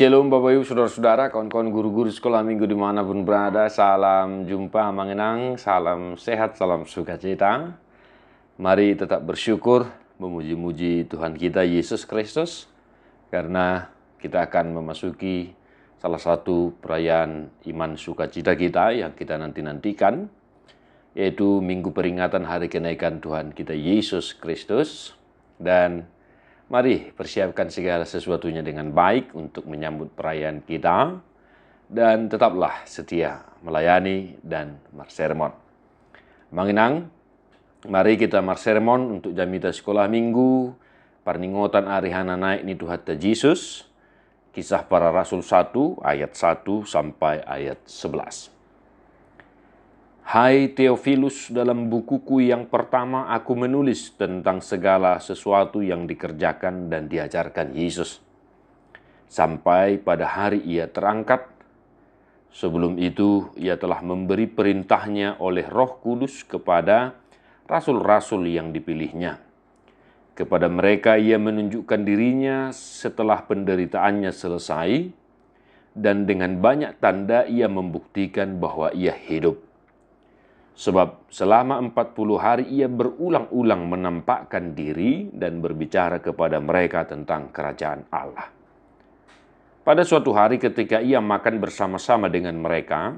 Shalom Bapak Ibu Saudara-saudara, kawan-kawan guru-guru sekolah minggu dimanapun berada. Salam jumpa mengenang, salam sehat, salam sukacita. Mari tetap bersyukur, memuji-muji Tuhan kita Yesus Kristus. Karena kita akan memasuki salah satu perayaan iman sukacita kita yang kita nanti-nantikan. Yaitu minggu peringatan hari kenaikan Tuhan kita Yesus Kristus. Dan mari persiapkan segala sesuatunya dengan baik untuk menyambut perayaan kita. Dan tetaplah setia melayani dan marsermon. Manginang, mari kita marsermon untuk jamita sekolah minggu. Paringotan hari hana naik ni Tuhan Yesus. Kisah para Rasul 1 ayat 1 sampai ayat 11. Hai Theophilus, dalam bukuku yang pertama aku menulis tentang segala sesuatu yang dikerjakan dan diajarkan Yesus. Sampai pada hari ia terangkat. Sebelum itu ia telah memberi perintahnya oleh Roh Kudus kepada rasul-rasul yang dipilihnya. Kepada mereka ia menunjukkan dirinya setelah penderitaannya selesai, dan dengan banyak tanda ia membuktikan bahwa ia hidup. Sebab selama 40 hari ia berulang-ulang menampakkan diri dan berbicara kepada mereka tentang kerajaan Allah. Pada suatu hari ketika ia makan bersama-sama dengan mereka,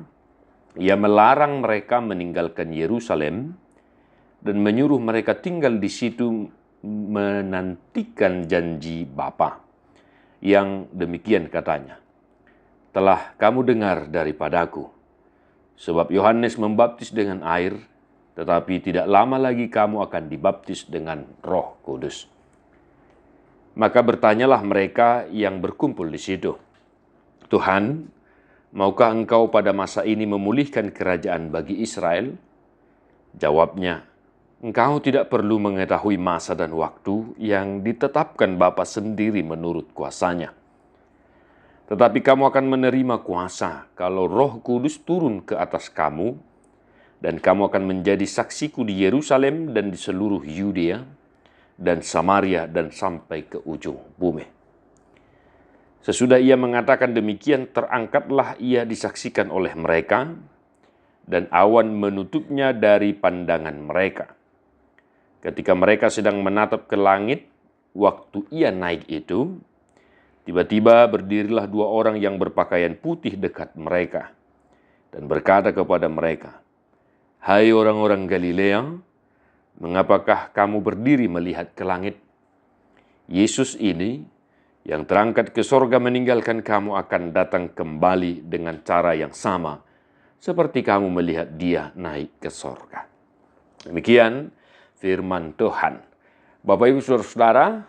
ia melarang mereka meninggalkan Yerusalem dan menyuruh mereka tinggal di situ menantikan janji Bapa. Yang demikian katanya, "Telah kamu dengar daripadaku. Sebab Yohanes membaptis dengan air, tetapi tidak lama lagi kamu akan dibaptis dengan Roh Kudus." Maka bertanyalah mereka yang berkumpul di situ, "Tuhan, maukah engkau pada masa ini memulihkan kerajaan bagi Israel?" Jawabnya, "Engkau tidak perlu mengetahui masa dan waktu yang ditetapkan Bapa sendiri menurut kuasanya. Tetapi kamu akan menerima kuasa kalau Roh Kudus turun ke atas kamu, dan kamu akan menjadi saksiku di Yerusalem dan di seluruh Yudea dan Samaria dan sampai ke ujung bumi." Sesudah ia mengatakan demikian, terangkatlah ia disaksikan oleh mereka, dan awan menutupnya dari pandangan mereka. Ketika mereka sedang menatap ke langit, waktu ia naik itu, tiba-tiba berdirilah dua orang yang berpakaian putih dekat mereka dan berkata kepada mereka, "Hai orang-orang Galilea, mengapakah kamu berdiri melihat ke langit? Yesus ini yang terangkat ke sorga meninggalkan kamu akan datang kembali dengan cara yang sama seperti kamu melihat dia naik ke sorga." Demikian firman Tuhan. Bapak Ibu Saudara-saudara,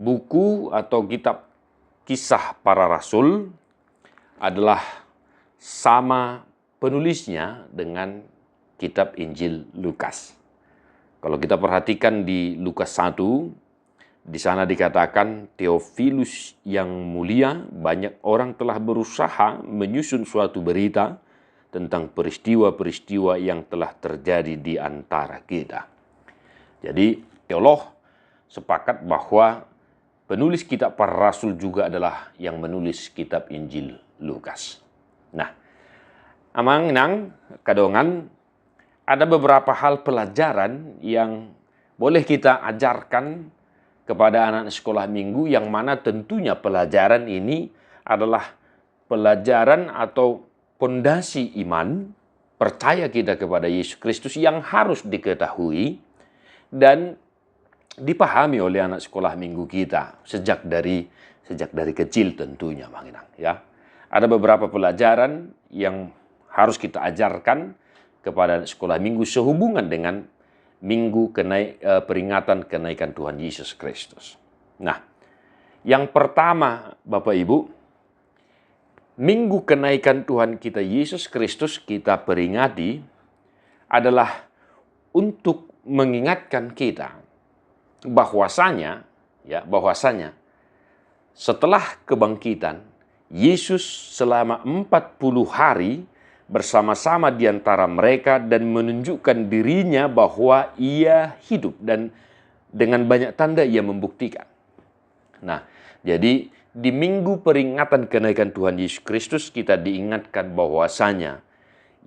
buku atau kitab Kisah Para Rasul adalah sama penulisnya dengan kitab Injil Lukas. Kalau kita perhatikan di Lukas 1, di sana dikatakan, "Theophilus yang mulia, banyak orang telah berusaha menyusun suatu berita tentang peristiwa-peristiwa yang telah terjadi di antara kita." Jadi teolog sepakat bahwa penulis kitab Para Rasul juga adalah yang menulis kitab Injil Lukas. Nah, amangnang kadongan ada beberapa hal pelajaran yang boleh kita ajarkan kepada anak sekolah minggu, yang mana tentunya pelajaran ini adalah pelajaran atau pondasi iman, percaya kita kepada Yesus Kristus yang harus diketahui dan dipahami oleh anak sekolah minggu kita sejak dari kecil tentunya, Manginang, ya. Ada beberapa pelajaran yang harus kita ajarkan kepada anak sekolah minggu sehubungan dengan minggu peringatan kenaikan Tuhan Yesus Kristus. Nah, yang pertama Bapak Ibu, minggu kenaikan Tuhan kita Yesus Kristus kita peringati adalah untuk mengingatkan kita bahwasanya setelah kebangkitan, Yesus selama 40 hari bersama-sama di antara mereka dan menunjukkan dirinya bahwa ia hidup, dan dengan banyak tanda ia membuktikan. Nah, jadi di minggu peringatan kenaikan Tuhan Yesus Kristus kita diingatkan bahwasanya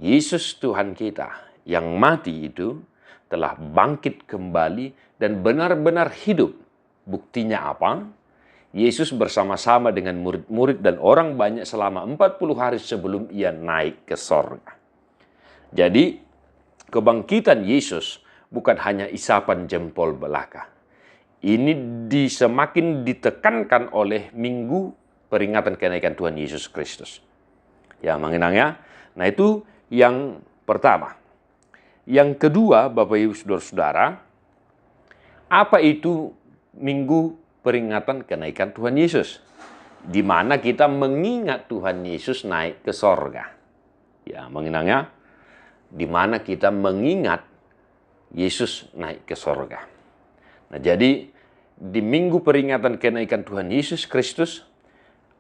Yesus Tuhan kita yang mati itu telah bangkit kembali dan benar-benar hidup. Buktinya apa? Yesus bersama-sama dengan murid-murid dan orang banyak selama 40 hari sebelum ia naik ke sorga. Jadi, kebangkitan Yesus bukan hanya isapan jempol belaka. Ini semakin ditekankan oleh minggu peringatan kenaikan Tuhan Yesus Kristus. Ya, mengenang ya. Nah, itu yang pertama. Yang kedua, Bapak Ibu Saudara-saudara, apa itu minggu peringatan kenaikan Tuhan Yesus? Di mana kita mengingat Tuhan Yesus naik ke sorga. Ya, mengenangnya. Di mana kita mengingat Yesus naik ke sorga. Nah, jadi di minggu peringatan kenaikan Tuhan Yesus Kristus,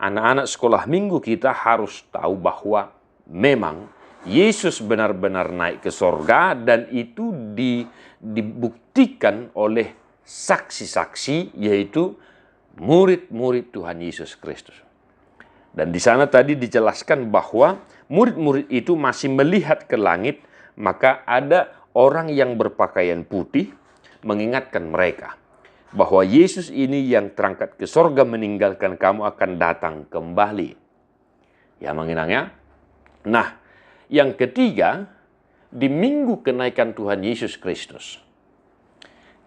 anak-anak sekolah minggu kita harus tahu bahwa memang Yesus benar-benar naik ke sorga dan itu dibuktikan oleh saksi-saksi, yaitu murid-murid Tuhan Yesus Kristus. Dan di sana tadi dijelaskan bahwa murid-murid itu masih melihat ke langit, maka ada orang yang berpakaian putih mengingatkan mereka bahwa Yesus ini yang terangkat ke sorga meninggalkan kamu akan datang kembali. Ya, menginangnya. Nah, yang ketiga, di minggu kenaikan Tuhan Yesus Kristus,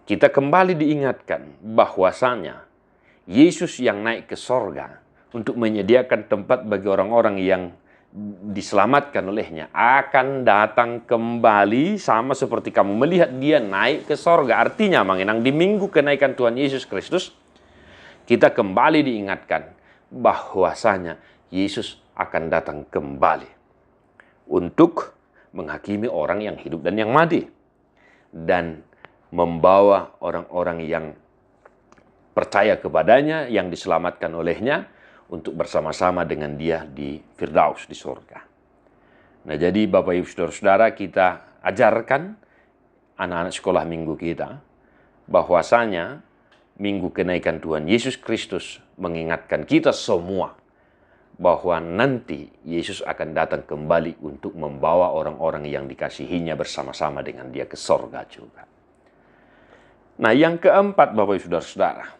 kita kembali diingatkan bahwasanya Yesus yang naik ke sorga untuk menyediakan tempat bagi orang-orang yang diselamatkan olehnya akan datang kembali sama seperti kamu melihat dia naik ke sorga. Artinya, mengenang di minggu kenaikan Tuhan Yesus Kristus, kita kembali diingatkan bahwasanya Yesus akan datang kembali untuk menghakimi orang yang hidup dan yang mati, dan membawa orang-orang yang percaya kepadanya, yang diselamatkan olehnya, untuk bersama-sama dengan dia di Firdaus, di surga. Nah, jadi Bapak Ibu Saudara-saudara, kita ajarkan anak-anak sekolah minggu kita bahwasanya minggu kenaikan Tuhan Yesus Kristus mengingatkan kita semua bahwa nanti Yesus akan datang kembali untuk membawa orang-orang yang dikasihinya bersama-sama dengan dia ke sorga juga. Nah, yang keempat, Bapak Ibu Saudara-saudara,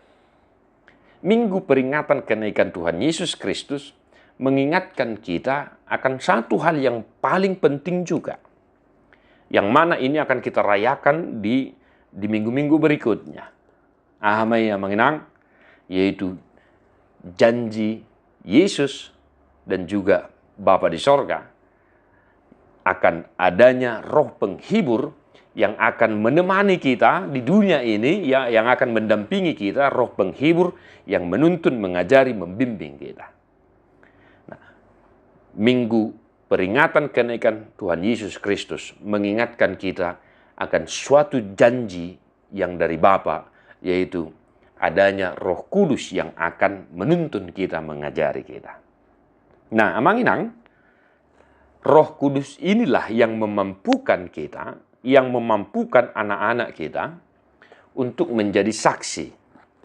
minggu peringatan kenaikan Tuhan Yesus Kristus mengingatkan kita akan satu hal yang paling penting juga, yang mana ini akan kita rayakan di minggu-minggu berikutnya. Yang mengenang, yaitu janji Yesus dan juga Bapa di sorga akan adanya roh penghibur yang akan menemani kita di dunia ini, ya, yang akan mendampingi kita, roh penghibur yang menuntun, mengajari, membimbing kita. Nah, minggu peringatan kenaikan Tuhan Yesus Kristus mengingatkan kita akan suatu janji yang dari Bapa, yaitu adanya Roh Kudus yang akan menuntun kita, mengajari kita. Nah, amanginang, Roh Kudus inilah yang memampukan kita, yang memampukan anak-anak kita untuk menjadi saksi,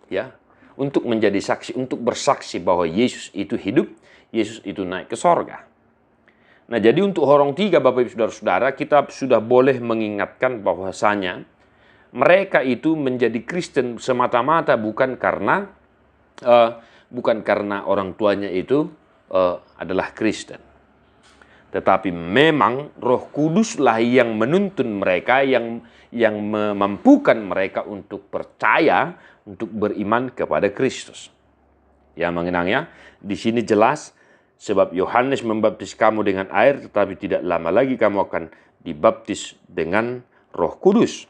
ya, untuk menjadi saksi, untuk bersaksi bahwa Yesus itu hidup, Yesus itu naik ke sorga. Nah, jadi untuk orang tiga, Bapak Ibu Saudara-saudara, kita sudah boleh mengingatkan bahwasanya mereka itu menjadi Kristen semata-mata bukan karena orang tuanya itu adalah Kristen, tetapi memang Roh Kuduslah yang menuntun mereka, yang memampukan mereka untuk percaya, untuk beriman kepada Kristus. Ya, mengenangnya, di sini jelas, sebab Yohanes membaptis kamu dengan air, tetapi tidak lama lagi kamu akan dibaptis dengan Roh Kudus.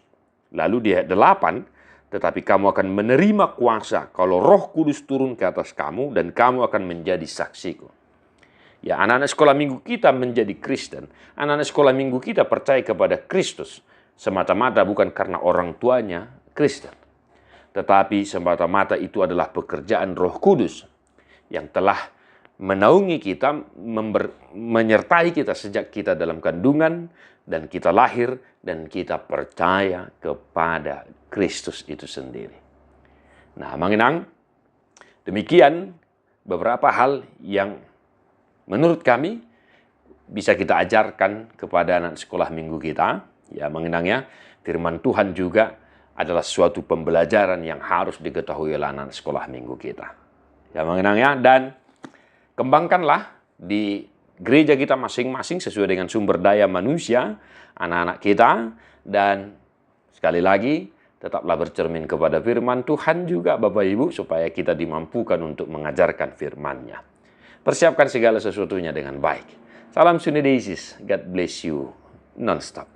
Lalu di ayat 8, tetapi kamu akan menerima kuasa kalau Roh Kudus turun ke atas kamu dan kamu akan menjadi saksiku. Ya, anak-anak sekolah minggu kita menjadi Kristen. Anak-anak sekolah minggu kita percaya kepada Kristus semata-mata bukan karena orang tuanya Kristen, tetapi semata-mata itu adalah pekerjaan Roh Kudus yang telah menaungi kita, menyertai kita sejak kita dalam kandungan dan kita lahir dan kita percaya kepada Kristus itu sendiri. Nah, mengenang demikian beberapa hal yang menurut kami bisa kita ajarkan kepada anak sekolah minggu kita. Ya, mengenangnya firman Tuhan juga adalah suatu pembelajaran yang harus diketahui oleh anak sekolah minggu kita. Ya, mengenangnya, dan kembangkanlah di gereja kita masing-masing sesuai dengan sumber daya manusia, anak-anak kita, dan sekali lagi, tetaplah bercermin kepada firman Tuhan juga Bapak Ibu, supaya kita dimampukan untuk mengajarkan firman-Nya. Persiapkan segala sesuatunya dengan baik. Salam Sunday Daisies, God bless you non-stop.